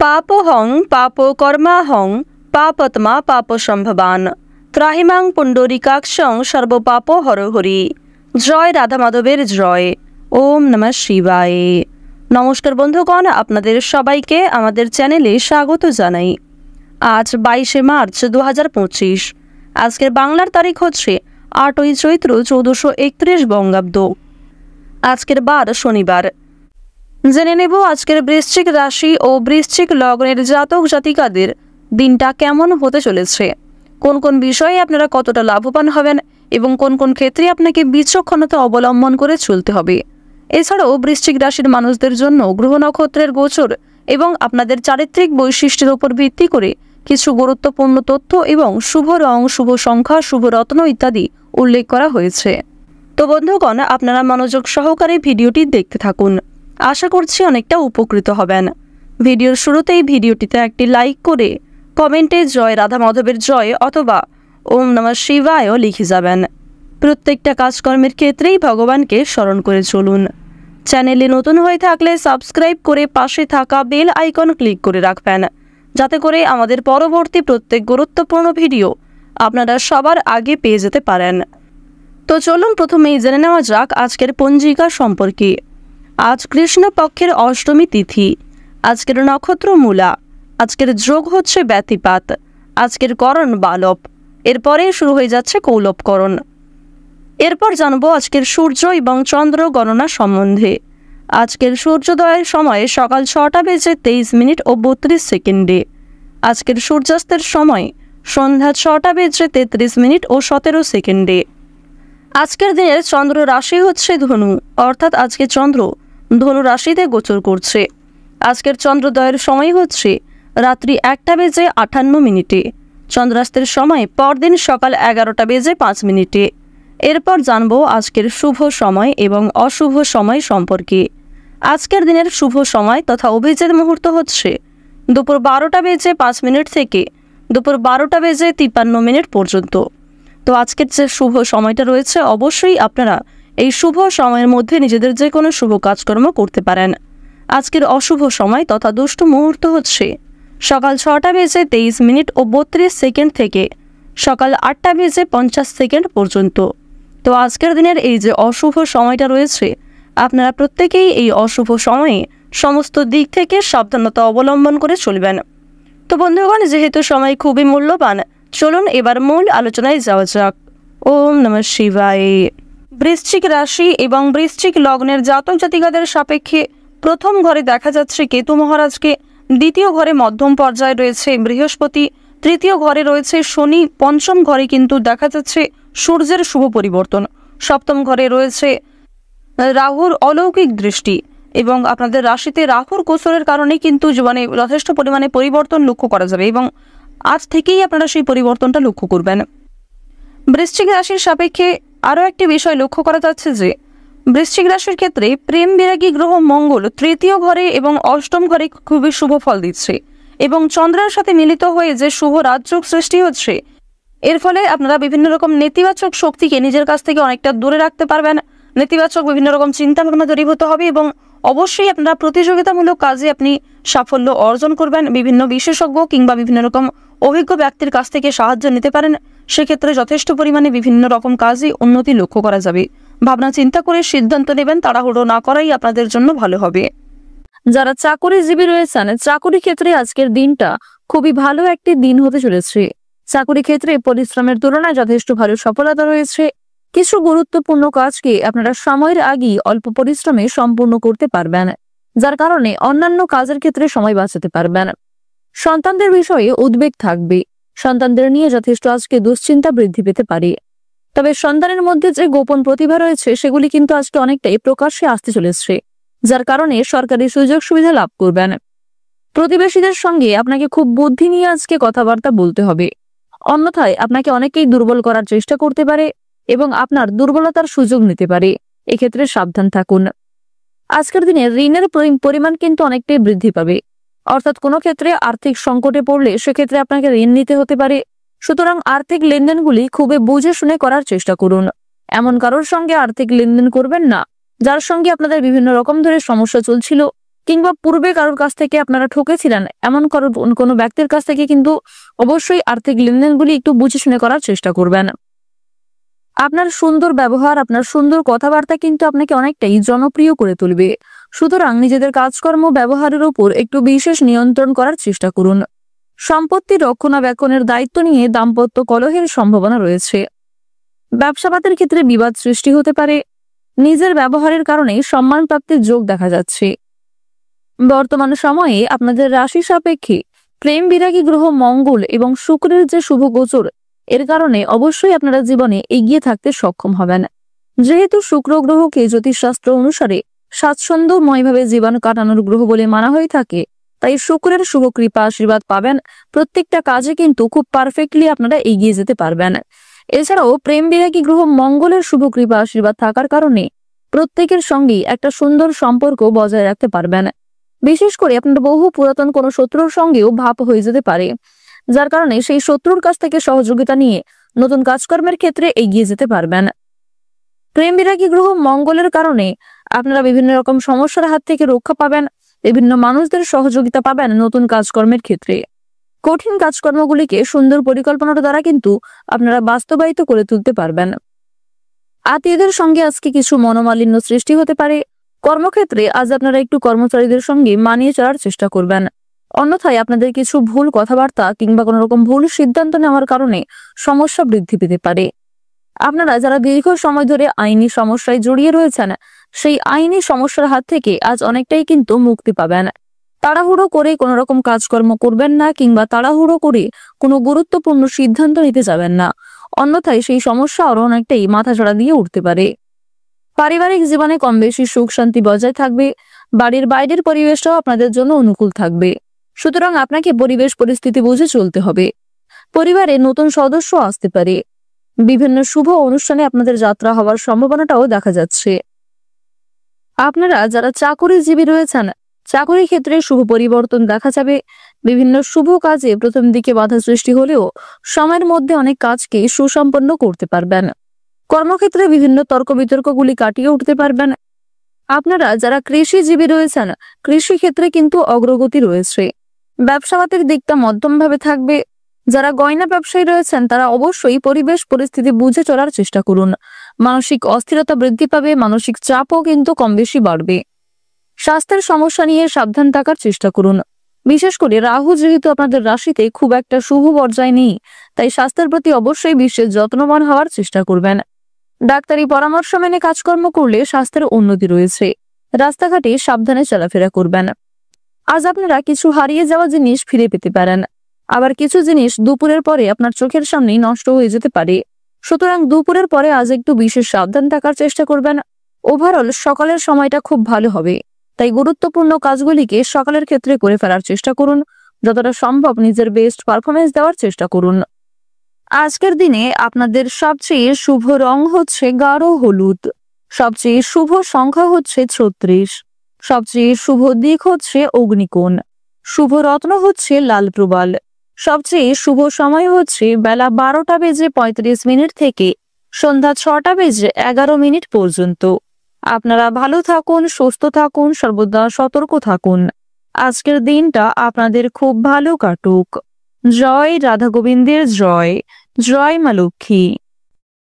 পাপোহং পাপকর্মাহং পাপত্মা পাপসম্ভবান ত্রাহিমাং পুণ্ডরিকাক্ষং সর্বপাপ হরহরি। জয় রাধা মাধবের জয়। ওম নমঃ শিবায়। নমস্কার বন্ধুগণ, আপনাদের সবাইকে আমাদের চ্যানেলে স্বাগত জানাই। আজ 22শে মার্চ 2025। আজকের বাংলার তারিখ হচ্ছে 8ই চৈত্র 1431 বঙ্গাব্দ। আজকের বার শনিবার। জেনে নেব আজকের বৃশ্চিক রাশি ও বৃশ্চিক লগ্নের জাতক জাতিকাদের দিনটা কেমন হতে চলেছে, কোন কোন বিষয়ে আপনারা কতটা লাভবান হবেন এবং কোন কোন ক্ষেত্রে আপনাকে বিচক্ষণতা অবলম্বন করে চলতে হবে। এছাড়াও বৃশ্চিক রাশির মানুষদের জন্য গ্রহ নক্ষত্রের গোচর এবং আপনাদের চারিত্রিক বৈশিষ্ট্যের উপর ভিত্তি করে কিছু গুরুত্বপূর্ণ তথ্য এবং শুভ রং, শুভ সংখ্যা, শুভ রত্ন ইত্যাদি উল্লেখ করা হয়েছে। তো বন্ধুগণ, আপনারা মনোযোগ সহকারে ভিডিওটি দেখতে থাকুন। আশা করছি অনেকটা উপকৃত হবেন। ভিডিওর শুরুতেই ভিডিওটিতে একটি লাইক করে কমেন্টে জয় রাধা মাধবের জয় অথবা ওম নমঃ শিবায়ও লিখে যাবেন। প্রত্যেকটা কাজকর্মের ক্ষেত্রেই ভগবানকে স্মরণ করে চলুন। চ্যানেলে নতুন হয়ে থাকলে সাবস্ক্রাইব করে পাশে থাকা বেল আইকন ক্লিক করে রাখবেন, যাতে করে আমাদের পরবর্তী প্রত্যেক গুরুত্বপূর্ণ ভিডিও আপনারা সবার আগে পেয়ে যেতে পারেন। তো চলুন প্রথমেই জেনে নেওয়া যাক আজকের পঞ্জিকা সম্পর্কে। আজ কৃষ্ণপক্ষের অষ্টমী তিথি। আজকের নক্ষত্র মূলা। আজকের যোগ হচ্ছে ব্যতিপাত। আজকের করণ বালব। এরপরে শুরু হয়ে যাচ্ছে কৌলবকরণ। এরপর জানবো আজকের সূর্য এবং চন্দ্র গণনা সম্বন্ধে। আজকের সূর্যোদয়ের সময় সকাল 6টা বেজে 23 মিনিট ও 32 সেকেন্ডে। আজকের সূর্যাস্তের সময় সন্ধ্যা 6টা বেজে 33 মিনিট ও 17 সেকেন্ডে। আজকের দিনের চন্দ্র রাশি হচ্ছে ধনু, অর্থাৎ আজকে চন্দ্র ধনু রাশিতে গোচর করছে। আজকের চন্দ্রোদয়ের সময় হচ্ছে রাত্রি 1টা বেজে 58 মিনিটে। চন্দ্রাস্তের সময় পরদিন সকাল 11টা বেজে 5 মিনিটে। এরপর জানবো আজকের শুভ সময় এবং অশুভ সময় সম্পর্কে। আজকের দিনের শুভ সময় তথা অভিজিৎ মুহূর্ত হচ্ছে দুপুর 12টা বেজে 5 মিনিট থেকে দুপুর 12টা বেজে 53 মিনিট পর্যন্ত। তো আজকের যে শুভ সময়টা রয়েছে, অবশ্যই আপনারা এই শুভ সময়ের মধ্যে নিজেদের যে কোনো শুভ কাজকর্ম করতে পারেন। আজকের অশুভ সময় তথা দুষ্ট মুহূর্ত হচ্ছে সকাল 6টা বেজে 23 মিনিট ও 32 সেকেন্ড থেকে সকাল 8টা বেজে 50 সেকেন্ড পর্যন্ত। তো আজকের দিনের এই যে অশুভ সময়টা রয়েছে, আপনারা প্রত্যেকেই এই অশুভ সময়ে সমস্ত দিক থেকে সাবধানতা অবলম্বন করে চলবেন। তো বন্ধুগণ, যেহেতু সময় খুবই মূল্যবান, চলুন এবার মূল আলোচনায় যাওয়া যাক। ওম নমঃ শিবায়। বৃশ্চিক রাশি এবং বৃশ্চিক লগ্নের জাতক জাতিকাদের সাপেক্ষে প্রথম ঘরে দেখা যাচ্ছে কেতু মহারাজকে, দ্বিতীয় ঘরে মধ্যম পর্যায়ে রয়েছে বৃহস্পতি, তৃতীয় ঘরে রয়েছে শনি, পঞ্চম ঘরে কিন্তু দেখা যাচ্ছে সূর্যের শুভ পরিবর্তন, সপ্তম ঘরে রয়েছে রাহুর অলৌকিক দৃষ্টি এবং আপনাদের রাশিতে রাহুর গোচরের কারণে কিন্তু জীবনে যথেষ্ট পরিমাণে পরিবর্তন লক্ষ্য করা যাবে এবং আজ থেকেই আপনারা সেই পরিবর্তনটা লক্ষ্য করবেন। বৃশ্চিক রাশির সাপেক্ষে আরও একটি বিষয় লক্ষ্য করা যাচ্ছে যে বৃশ্চিক রাশির ক্ষেত্রে প্রেম বিরাগী গ্রহ মঙ্গল তৃতীয় ঘরে এবং অষ্টম ঘরে খুবই শুভ ফল দিচ্ছে এবং চন্দ্রের সাথে মিলিত হয়ে যে শুভ রাজযোগ সৃষ্টি হচ্ছে, এর ফলে আপনারা বিভিন্ন রকম নেতিবাচক শক্তিকে নিজের কাছ থেকে অনেকটা দূরে রাখতে পারবেন। নেতিবাচক বিভিন্ন রকম চিন্তা ভাবনা দূরীভূত হবে এবং অবশ্যই আপনারা প্রতিযোগিতামূলক কাজে আপনি সাফল্য অর্জন করবেন। বিভিন্ন বিশেষজ্ঞ কিংবা বিভিন্ন রকম অভিজ্ঞ ব্যক্তির কাছ থেকে সাহায্য নিতে পারেন। সেক্ষেত্রে যথেষ্ট পরিমাণে বিভিন্ন রকম কাজে উন্নতি লক্ষ্য করা যাবে। ভাবনা চিন্তা করে সিদ্ধান্ত নেবেন, তাড়াহুড়ো না করাই আপনাদের জন্য ভালো হবে। যারা চাকরিজীবী রয়েছেন, চাকরি ক্ষেত্রে আজকের দিনটা খুবই ভালো একটি দিন হতে চলেছে। চাকরি ক্ষেত্রে পরিশ্রমের তুলনায় যথেষ্ট ভালো সফলতা রয়েছে। কিছু গুরুত্বপূর্ণ কাজকে আপনারা সময়ের আগেই অল্প পরিশ্রমে সম্পূর্ণ করতে পারবেন, যার কারণে অন্যান্য কাজের ক্ষেত্রে সময় বাঁচাতে পারবেন। সন্তানদের বিষয়ে উদ্বেগ থাকবে। সন্তানদের নিয়ে যথেষ্ট আজকে দুশ্চিন্তা বৃদ্ধি পেতে পারে। তবে সন্তানের মধ্যে যে গোপন প্রতিভা রয়েছে সেগুলি কিন্তু আজকে অনেকটাই প্রকাশ্যে আসতে চলেছে, যার কারণে সরকারি সুযোগ সুবিধা লাভ করবেন। প্রতিবেশীদের সঙ্গে আপনাকে খুব বুদ্ধি নিয়ে আজকে কথাবার্তা বলতে হবে, অন্যথায় আপনাকে অনেকেই দুর্বল করার চেষ্টা করতে পারে এবং আপনার দুর্বলতার সুযোগ নিতে পারে। এক্ষেত্রে সাবধান থাকুন। আজকের দিনে ঋণের পরিমাণ কিন্তু অনেকটাই বৃদ্ধি পাবে, অর্থাৎ কোনো ক্ষেত্রে আর্থিক সংকটে পড়লে সেক্ষেত্রে আপনাকে ঋণ নিতে হতে পারে। সুতরাং আর্থিক লেনদেনগুলি খুবই বুঝে শুনে করার চেষ্টা করুন। এমন কারোর সঙ্গে আর্থিক লেনদেন করবেন না যার সঙ্গে আপনাদের বিভিন্ন রকম ধরে সমস্যা চলছিল কিংবা পূর্বে কারোর কাছ থেকে আপনারা ঠকেছিলেন এমন কোনো ব্যক্তির কাছ থেকে কিন্তু অবশ্যই আর্থিক লেনদেনগুলি একটু বুঝে শুনে করার চেষ্টা করবেন। আপনার সুন্দর ব্যবহার, আপনার সুন্দর কথাবার্তা কিন্তু আপনাকে অনেকটাই জনপ্রিয় করে তুলবে। সুতরাং নিজেদের কাজকর্ম ব্যবহারের উপর একটু বিশেষ নিয়ন্ত্রণ করার চেষ্টা করুন। সম্পত্তি রক্ষণাবেক্ষণের দায়িত্ব নিয়ে দাম্পত্য কলহের সম্ভাবনা রয়েছে। ব্যবসাবাদের ক্ষেত্রে বিবাদ সৃষ্টি হতে পারে। নিজের ব্যবহারের কারণে সম্মান প্রাপ্তির যোগ দেখা যাচ্ছে। বর্তমান সময়ে আপনাদের রাশি সাপেক্ষে প্রেম বিরাগী গ্রহ মঙ্গল এবং শুক্রের যে শুভ গোচর, এর কারণে অবশ্যই আপনারা জীবনে এগিয়ে থাকতে সক্ষম হবেন। যেহেতু শুক্র গ্রহকে জ্যোতিষশাস্ত্র অনুসারে স্বাচ্ছন্দ্যময়ভাবে জীবন কাটানোর গ্রহ বলে মানা হয়ে থাকে, তাই শুক্রের শুভ কৃপা আশীর্বাদ পাবেন। প্রত্যেকটা কাজে কিন্তু খুব পারফেক্টলি আপনারা এগিয়ে যেতে পারবেন। এছাড়াও প্রেম বিরাগী গ্রহ মঙ্গলের শুভ কৃপা আশীর্বাদ থাকার কারণে প্রত্যেকের সঙ্গেই একটা সুন্দর সম্পর্ক বজায় রাখতে পারবেন। বিশেষ করে আপনার বহু পুরাতন কোনো শত্রুর সঙ্গেও ভাব হয়ে যেতে পারে, যার কারণে সেই শত্রুর কাছ থেকে সহযোগিতা নিয়ে নতুন কাজকর্মের ক্ষেত্রে এগিয়ে যেতে পারবেন। প্রেম বিরাগী গ্রহ মঙ্গলের কারণে আপনারা বিভিন্ন রকম সমস্যার হাত থেকে রক্ষা পাবেন, বিভিন্ন মানুষদের সহযোগিতা পাবেন নতুন কাজকর্মের ক্ষেত্রে। কঠিন কাজকর্মগুলিকে সুন্দর পরিকল্পনার দ্বারা কিন্তু আপনারা বাস্তবায়িত করে তুলতে পারবেন। আত্মীয়দের সঙ্গে আজকে কিছু মনোমালিন্য সৃষ্টি হতে পারে। কর্মক্ষেত্রে আজ আপনারা একটু কর্মচারীদের সঙ্গে মানিয়ে চলার চেষ্টা করবেন। অন্যথায় আপনাদের কিছু ভুল কথাবার্তা কিংবা কোনো রকম ভুল সিদ্ধান্ত নেওয়ার কারণে সমস্যা বৃদ্ধি পেতে পারে। আপনারা যারা দীর্ঘ সময় ধরে আইনি সমস্যায় জড়িয়ে রয়েছেন, সেই আইনি সমস্যার হাত থেকে আজ অনেকটাই কিন্তু মুক্তি পাবেন। তাড়াহুড়ো করে কোনো রকম কাজকর্ম করবেন না কিংবা তাড়াহুড়ো করে কোনো গুরুত্বপূর্ণ সিদ্ধান্ত নিতে যাবেন না, অন্যথায় সেই সমস্যা আরো অনেকটাই মাথাচাড়া দিয়ে উঠতে পারে। পারিবারিক জীবনে কম বেশি সুখ শান্তি বজায় থাকবে। বাড়ির বাইরের পরিবেশটাও আপনাদের জন্য অনুকূল থাকবে। সুতরাং আপনাকে পরিবেশ পরিস্থিতি বুঝে চলতে হবে। পরিবারে নতুন সদস্য আসতে পারে। বিভিন্ন শুভ অনুষ্ঠানে আপনাদের যাত্রা হওয়ার সম্ভাবনাটাও দেখা যাচ্ছে। আপনারা যারা চাকরিজীবী রয়েছেন, চাকরির ক্ষেত্রে শুভ পরিবর্তন দেখা যাবে। বিভিন্ন শুভ কাজে প্রথম দিকে বাধা সৃষ্টি হলেও সময়ের মধ্যে অনেক কাজকে সুসম্পন্ন করতে পারবেন। কর্মক্ষেত্রে বিভিন্ন তর্ক বিতর্কগুলি কাটিয়ে উঠতে পারবেন। আপনারা যারা কৃষিজীবী রয়েছেন, কৃষি ক্ষেত্রে কিন্তু অগ্রগতি রয়েছে। ব্যবসাবাদের দিকটা মধ্যমভাবে থাকবে। যারা গয়না ব্যবসায়ী রয়েছেন তারা অবশ্যই পরিবেশ পরিস্থিতি বুঝে চলার চেষ্টা করুন। মানসিক অস্থিরতা বৃদ্ধি পাবে, মানসিক চাপও কিন্তু কম বেশি বাড়বে। স্বাস্থ্যের সমস্যা নিয়ে সাবধান থাকার চেষ্টা করুন। বিশেষ করে রাহু যেহেতু আপনাদের রাশিতে খুব একটা শুভ পর্যায়ে নেই, তাই স্বাস্থ্যের প্রতি অবশ্যই বিশেষ যত্নবান হওয়ার চেষ্টা করবেন। ডাক্তারি পরামর্শ মেনে কাজকর্ম করলে স্বাস্থ্যের উন্নতি রয়েছে। রাস্তাঘাটে সাবধানে চলাফেরা করবেন। আজ আপনারা কিছু হারিয়ে যাওয়া জিনিস ফিরে পেতে পারেন। আবার কিছু জিনিস দুপুরের পরে আপনার চোখের সামনেই নষ্ট হয়ে যেতে পারে। সুতরাং দুপুরের পরে আজ একটু বিশেষ সাবধান থাকার চেষ্টা করবেন। ওভারঅল সকালের সময়টা খুব ভালো হবে, তাই গুরুত্বপূর্ণ কাজগুলিকে সকালের ক্ষেত্রে করে ফেলার চেষ্টা করুন। যতটা সম্ভব নিজের বেস্ট পারফরমেন্স দেওয়ার চেষ্টা করুন। আজকের দিনে আপনাদের সবচেয়ে শুভ রং হচ্ছে গাঢ় হলুদ, সবচেয়ে শুভ সংখ্যা হচ্ছে 36, সবচেয়ে শুভ দিক হচ্ছে অগ্নিকোণ, শুভ রত্ন হচ্ছে লাল প্রবাল, সবচেয়ে শুভ সময় হচ্ছে বেলা 12:35 থেকে সন্ধ্যা 6:11 পর্যন্ত। আপনারা ভালো থাকুন, সুস্থ থাকুন, সর্বদা সতর্ক থাকুন। আজকের দিনটা আপনাদের খুব ভালো কাটুক। জয় রাধা গোবিন্দের জয়। জয় মা লক্ষ্মী।